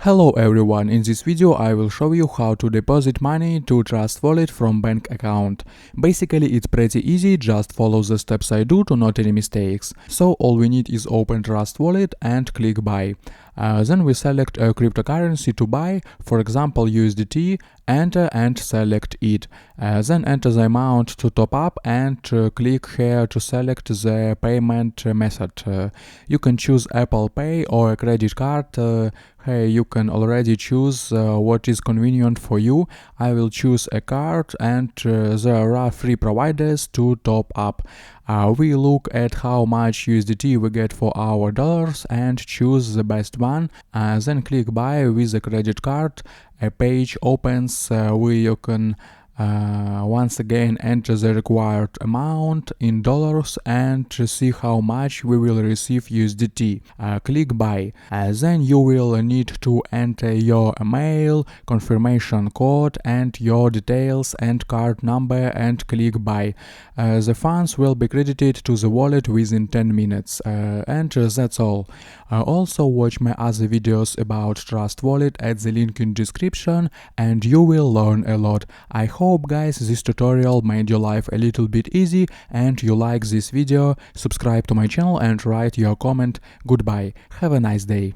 Hello everyone, in this video I will show you how to deposit money to Trust Wallet from bank account. Basically it's pretty easy, just follow the steps I do to not any mistakes. So all we need is open Trust Wallet and click buy. Then we select a cryptocurrency to buy, for example USDT, enter and select it. Then enter the amount to top up and click here to select the payment method. You can choose Apple Pay or a credit card. Here you can already choose what is convenient for you. I will choose a card and there are free providers to top up. We look at how much USDT we get for our dollars and choose the best one. Then click buy with a credit card. A page opens where you can once again enter the required amount in dollars and see how much we will receive USDT. Click buy. Then you will need to enter your email, confirmation code and your details and card number and click buy. The funds will be credited to the wallet within 10 minutes and that's all. Also watch my other videos about Trust Wallet at the link in description and you will learn a lot. I hope guys this tutorial made your life a little bit easy and you like this video. Subscribe to my channel and write your comment. Goodbye. Have a nice day.